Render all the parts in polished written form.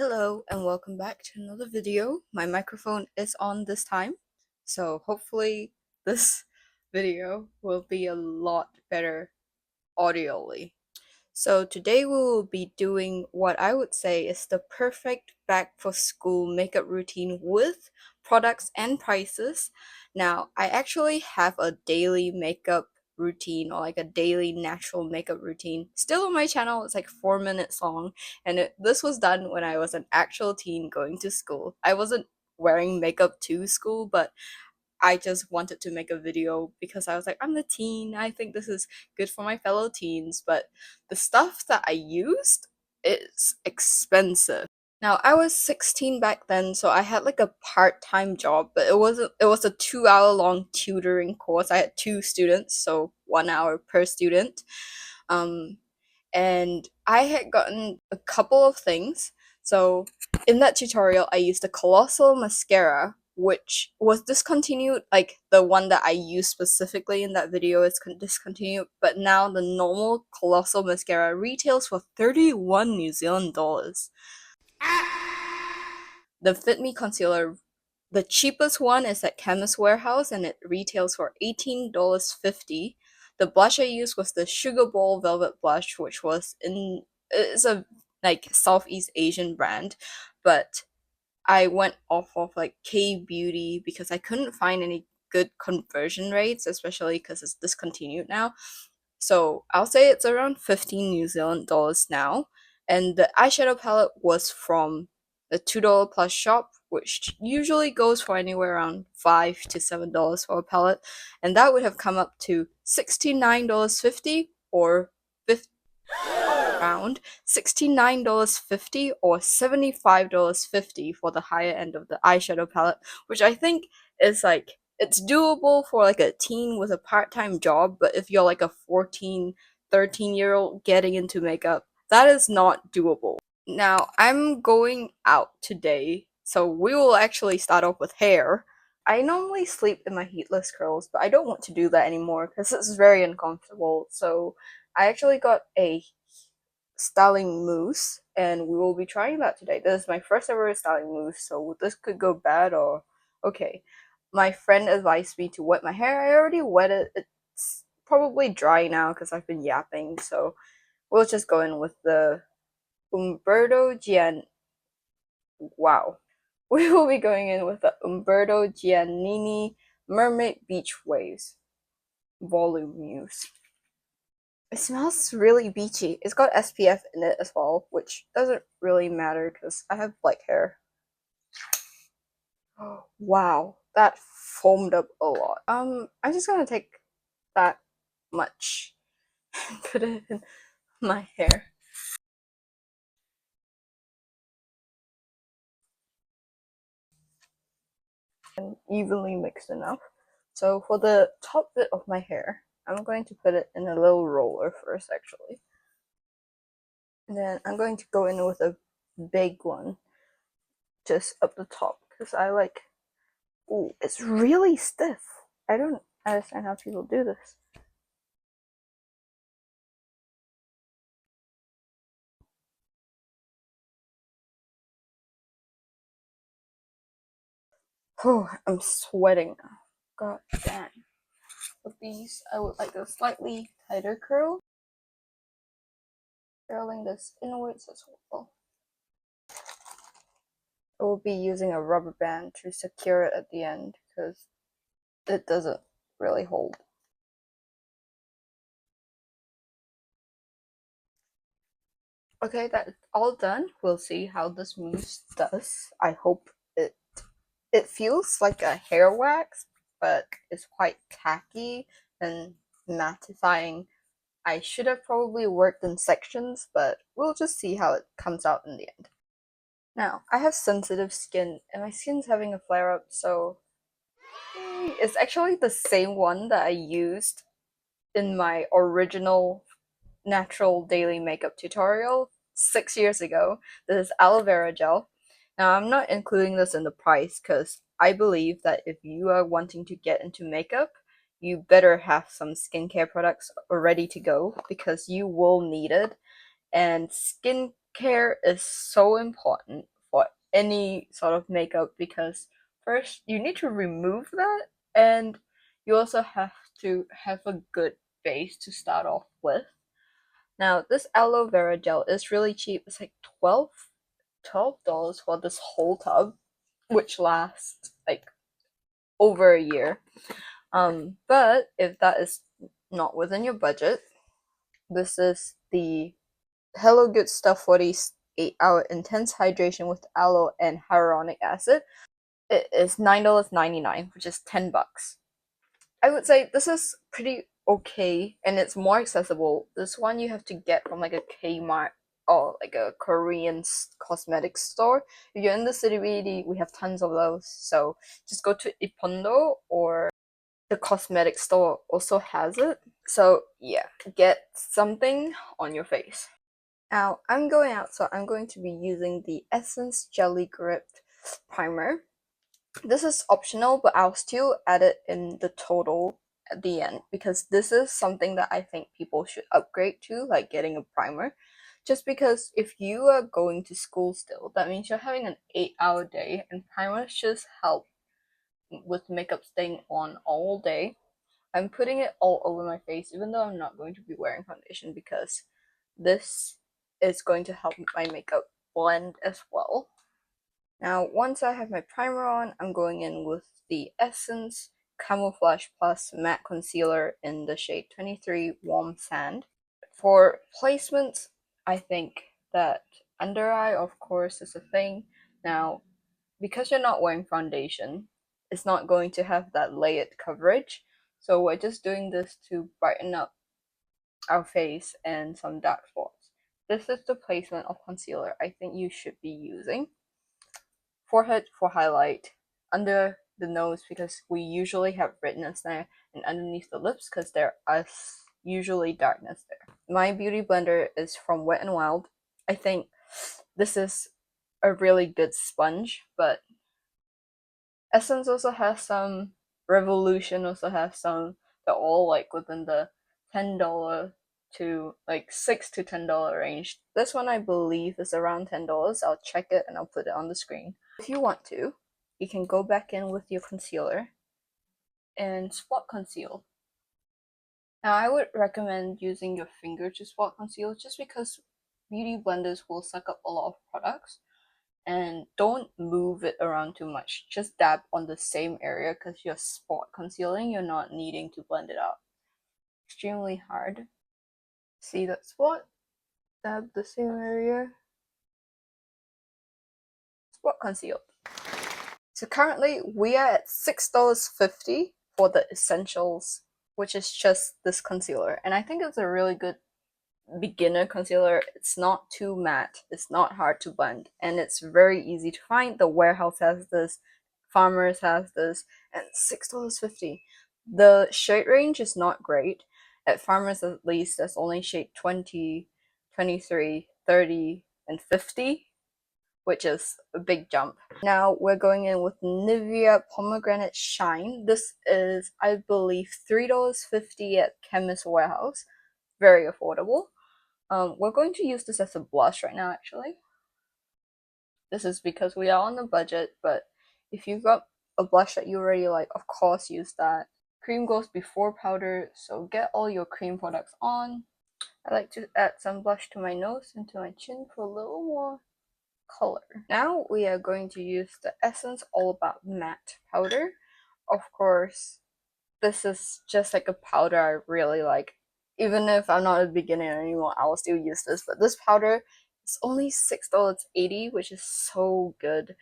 Hello and welcome back to another video. My microphone is on this time, so hopefully this video will be a lot better audioly. So today we will be doing what I would say is the perfect back for school makeup routine with products and prices. Now, I actually have a daily makeup routine or like a daily natural makeup routine still on my channel. It's like 4 minutes long, and this was done when I was an actual teen going to school. I wasn't wearing makeup to school, but I just wanted to make a video because I was like, I'm the teen. I think this is good for my fellow teens. But the stuff that I used is expensive. Now, I was 16 back then, so I had like a part-time job, but it was a 2 hour long tutoring course. I had two students, so 1 hour per student. Um, and I had gotten a couple of things. So in that tutorial, I used a colossal mascara, which was discontinued. Like the one that I used specifically in that video is discontinued, but now the normal colossal mascara retails for 31 New Zealand dollars. The Fit Me concealer, the cheapest one is at Chemist Warehouse and it retails for $18.50. The blush I used was the Sugar Bowl Velvet Blush, which was in it's a like Southeast Asian brand, but I went off of like K Beauty because I couldn't find any good conversion rates, especially because it's discontinued now. So I'll say it's around 15 New Zealand dollars now. And the eyeshadow palette was from the $2 plus shop, which usually goes for anywhere around $5 to $7 for a palette. And that would have come up to $69.50 or 50 around $69.50 or $75.50 for the higher end of the eyeshadow palette, which I think is like it's doable for like a teen with a part-time job, but if you're like a 14, 13-year-old getting into makeup, that is not doable. Now, I'm going out today, so we will actually start off with hair. I normally sleep in my heatless curls, but I don't want to do that anymore because it's very uncomfortable. So I actually got a styling mousse, and we will be trying that today. This is my first ever styling mousse, so this could go bad or okay. My friend advised me to wet my hair. I already wet it. It's probably dry now because I've been yapping, so we'll just go in with the Umberto Gian. Wow. We will be going in with the Umberto Giannini Mermaid Beach Waves Volume Mousse. It smells really beachy. It's got SPF in it as well, which doesn't really matter because I have black hair. Wow, that foamed up a lot. I'm just gonna take that much and put it in my hair. And evenly mixed enough. So for the top bit of my hair, I'm going to put it in a little roller first, actually. And then I'm going to go in with a big one just up the top because I like. Ooh, it's really stiff. I don't understand how people do this. Oh, I'm sweating now. God damn. With these, I would like a slightly tighter curl. Curling this inwards as well. I will be using a rubber band to secure it at the end because it doesn't really hold. Okay, that's all done. We'll see how this mousse does. I hope it feels like a hair wax, but it's quite tacky and mattifying. I should have probably worked in sections, but we'll just see how it comes out in the end. Now, I have sensitive skin, and my skin's having a flare up, so it's actually the same one that I used in my original natural daily makeup tutorial 6 years ago. This is aloe vera gel. Now, I'm not including this in the price because I believe that if you are wanting to get into makeup, you better have some skincare products ready to go because you will need it. And care is so important for any sort of makeup because first you need to remove that, and you also have to have a good base to start off with. Now this aloe vera gel is really cheap. It's like $12 for this whole tub, which lasts like over a year. But if that is not within your budget, this is the Hello Good Stuff 48-hour intense hydration with aloe and hyaluronic acid. It is $9.99, which is $10. I would say this is pretty okay and it's more accessible. This one you have to get from like a Kmart or like a Korean cosmetics store. If you're in the city, really, we have tons of those. So just go to Ipondo, or the cosmetic store also has it. So yeah, get something on your face. Now I'm going out, so I'm going to be using the Essence Jelly Grip Primer. This is optional, but I'll still add it in the total at the end because this is something that I think people should upgrade to, like getting a primer. Just because if you are going to school still, that means you're having an 8-hour day, and primers just help with makeup staying on all day. I'm putting it all over my face, even though I'm not going to be wearing foundation, because this is going to help my makeup blend as well. Now, once I have my primer on, I'm going in with the Essence Camouflage Plus Matte Concealer in the shade 23 Warm Sand. For placements, I think that under eye, of course, is a thing. Now, because you're not wearing foundation, it's not going to have that layered coverage. So we're just doing this to brighten up our face and some dark spots. This is the placement of concealer I think you should be using. Forehead for highlight, under the nose because we usually have redness there, and underneath the lips because there is usually darkness there. My beauty blender is from Wet n Wild. I think this is a really good sponge, but Essence also has some, Revolution also has some. They're all like within the $10 to like $6 to $10 range. This one I believe is around $10. I'll check it and I'll put it on the screen. If you want to, you can go back in with your concealer and spot conceal. Now I would recommend using your finger to spot conceal just because beauty blenders will suck up a lot of products, and don't move it around too much. Just dab on the same area because you're spot concealing, you're not needing to blend it out. Extremely hard. See that spot? Dab the same area. Spot concealed. So currently we are at $6.50 for the essentials, which is just this concealer. And I think it's a really good beginner concealer. It's not too matte, it's not hard to blend, and it's very easy to find. The Warehouse has this, Farmers has this, and $6.50. The shade range is not great. At Farmers, at least, there's only shade 20, 23, 30, and 50, which is a big jump. Now we're going in with Nivea Pomegranate Shine. This is, I believe, $3.50 at Chemist Warehouse. Very affordable. We're going to use this as a blush right now, actually. This is because we are on a budget, but if you've got a blush that you already like, of course use that. Cream goes before powder, so get all your cream products on. I like to add some blush to my nose and to my chin for a little more color. Now we are going to use the Essence All About Matte powder. Of course, this is just like a powder I really like. Even if I'm not a beginner anymore, I will still use this. But this powder is only $6.80, which is so good.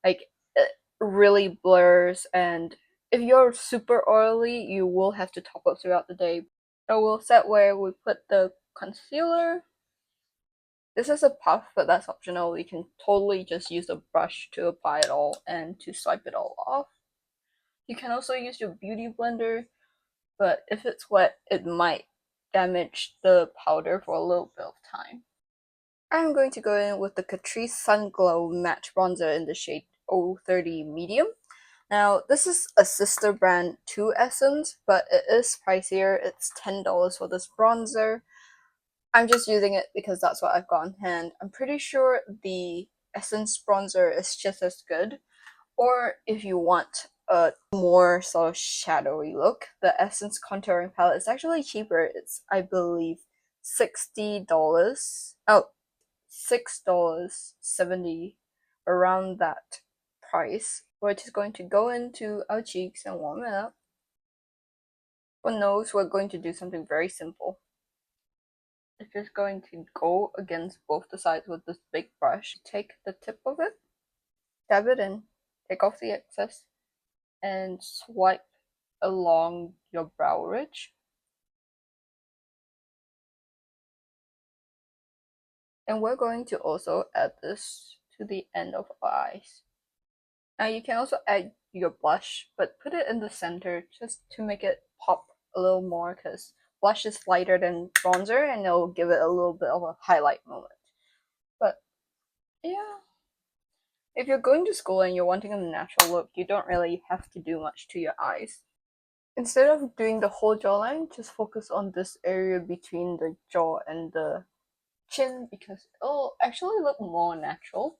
Like, it really blurs, and if you're super oily, you will have to top up throughout the day. So we'll set where we put the concealer. This is a puff, but that's optional. You can totally just use a brush to apply it all and to swipe it all off. You can also use your beauty blender, but if it's wet, it might damage the powder for a little bit of time. I'm going to go in with the Catrice Sun Glow Matte Bronzer in the shade 030 Medium. Now, this is a sister brand to Essence, but it is pricier. It's $10 for this bronzer. I'm just using it because that's what I've got on hand. I'm pretty sure the Essence bronzer is just as good. Or if you want a more sort of shadowy look, the Essence contouring palette is actually cheaper. It's, I believe, $60. Oh, $6.70, around that price. We're just going to go into our cheeks and warm it up. For nose, we're going to do something very simple. It's just going to go against both the sides with this big brush. Take the tip of it, dab it in, take off the excess, and swipe along your brow ridge. And we're going to also add this to the end of our eyes. Now you can also add your blush, but put it in the center just to make it pop a little more, because blush is lighter than bronzer and it'll give it a little bit of a highlight moment. But yeah, if you're going to school and you're wanting a natural look, you don't really have to do much to your eyes. Instead of doing the whole jawline, just focus on this area between the jaw and the chin, because it'll actually look more natural.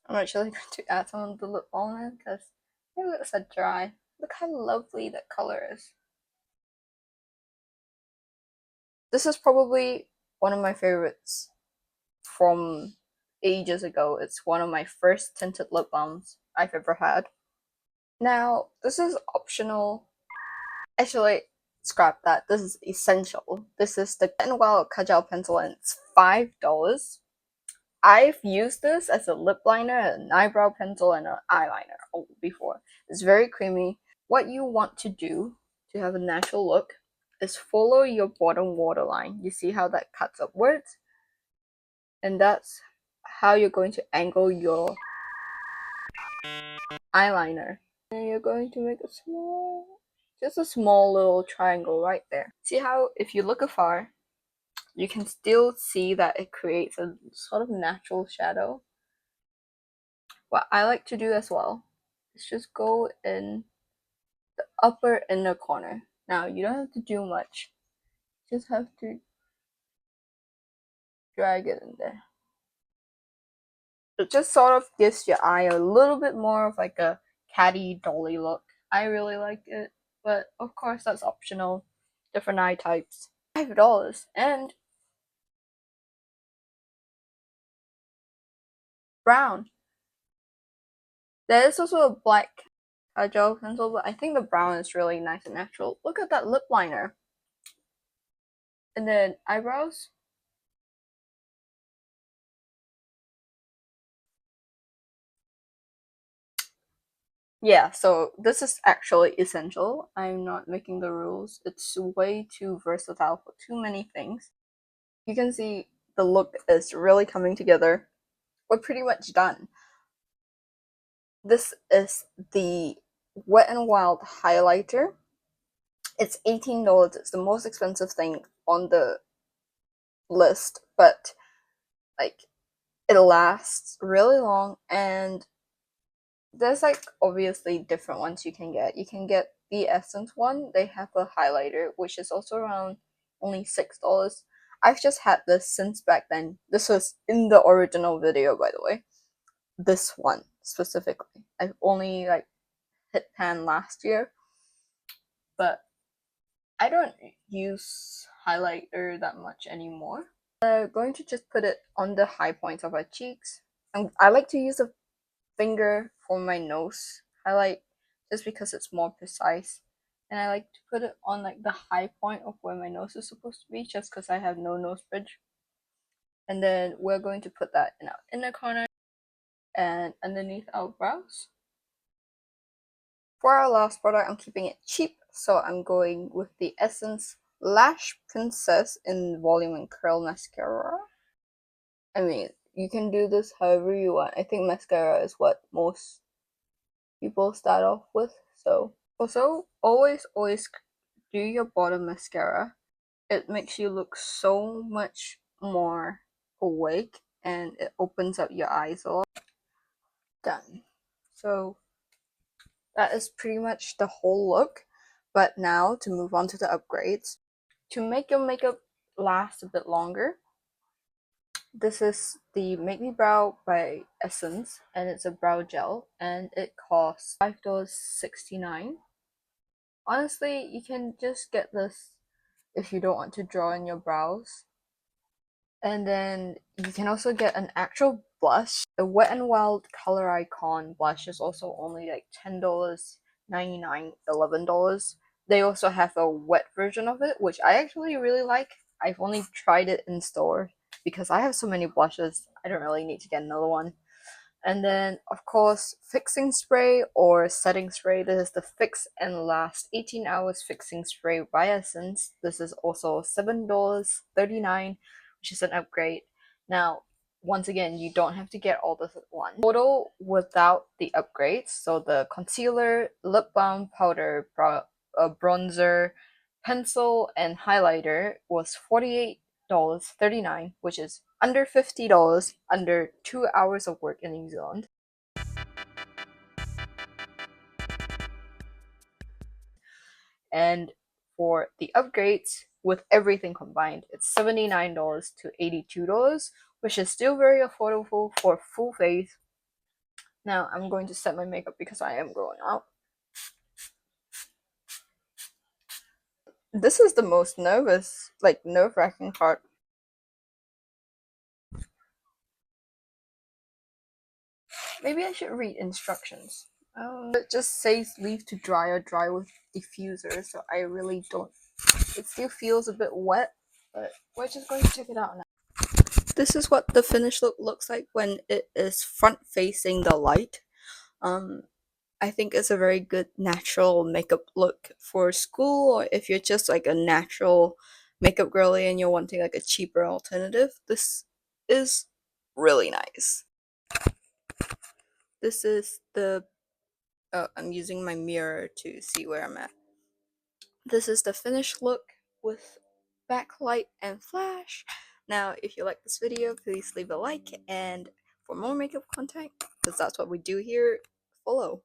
I'm actually going to add some of the lip balm in because my lips are dry. Look how lovely that color is. This is probably one of my favorites from ages ago. It's one of my first tinted lip balms I've ever had. Now, this is optional. Actually, scrap that. This is essential. This is the Wet n Wild Kajal pencil and it's $5. I've used this as a lip liner, an eyebrow pencil, and an eyeliner before. It's very creamy. What you want to do to have a natural look is follow your bottom waterline. You see how that cuts upwards? And that's how you're going to angle your eyeliner. And you're going to make just a small little triangle right there. See how if you look afar, you can still see that it creates a sort of natural shadow. What I like to do as well is just go in the upper inner corner. Now, you don't have to do much. You just have to drag it in there. It just sort of gives your eye a little bit more of like a catty dolly look. I really like it, but of course that's optional. Different eye types. $5 and brown. There is also a black gel pencil, but I think the brown is really nice and natural. Look at that lip liner. And then eyebrows. Yeah, so this is actually essential. I'm not making the rules. It's way too versatile for too many things. You can see the look is really coming together. We're pretty much done. This is the Wet n Wild highlighter. It's $18. It's the most expensive thing on the list, but like it lasts really long, and there's like obviously different ones you can get. You can get the Essence one. They have a highlighter which is also around only $6. I've just had this since back then. This was in the original video, by the way. This one specifically. I've only like hit pan last year, but I don't use highlighter that much anymore. I'm going to just put it on the high points of our cheeks. I like to use a finger for my nose highlight just because it's more precise. And I like to put it on like the high point of where my nose is supposed to be just because I have no nose bridge. And then we're going to put that in our inner corner and underneath our brows. For our last product, I'm keeping it cheap, so I'm going with the Essence Lash Princess in Volume and Curl Mascara. I mean, you can do this however you want. I think mascara is what most people start off with, so. Also, always do your bottom mascara. It makes you look so much more awake and it opens up your eyes a lot. Done. So that is pretty much the whole look. But now to move on to the upgrades. To make your makeup last a bit longer. This is the Make Me Brow by Essence, and it's a brow gel, and it costs $5.69. Honestly, you can just get this if you don't want to draw in your brows. And then you can also get an actual blush. The Wet n Wild Color Icon blush is also only like $10, $9.99, $11. They also have a wet version of it, which I actually really like. I've only tried it in store because I have so many blushes. I don't really need to get another one. And then, of course, fixing spray or setting spray. This is the Fix and Last 18 Hours Fixing Spray by Essence. This is also $7.39, which is an upgrade. Now, once again, you don't have to get all this at once. Total without the upgrades, so the concealer, lip balm, powder, bronzer, pencil, and highlighter was $48.39, which is under $50, under 2 hours of work in New Zealand. And for the upgrades, with everything combined, it's $79 to $82, which is still very affordable for full face. Now I'm going to set my makeup because I am going out. This is the most nerve-wracking part. Maybe I should read instructions. It just says leave to dry or dry with diffuser, so I really don't. It still feels a bit wet, but we're just going to check it out now. This is what the finished look looks like when it is front facing the light. Um, I think it's a very good natural makeup look for school, or if you're just like a natural makeup girly and you're wanting like a cheaper alternative. This is really nice. This is the I'm using my mirror to see where I'm at. This is the finished look with backlight and flash. Now, if you like this video, please leave a like, and for more makeup content, because that's what we do here, follow.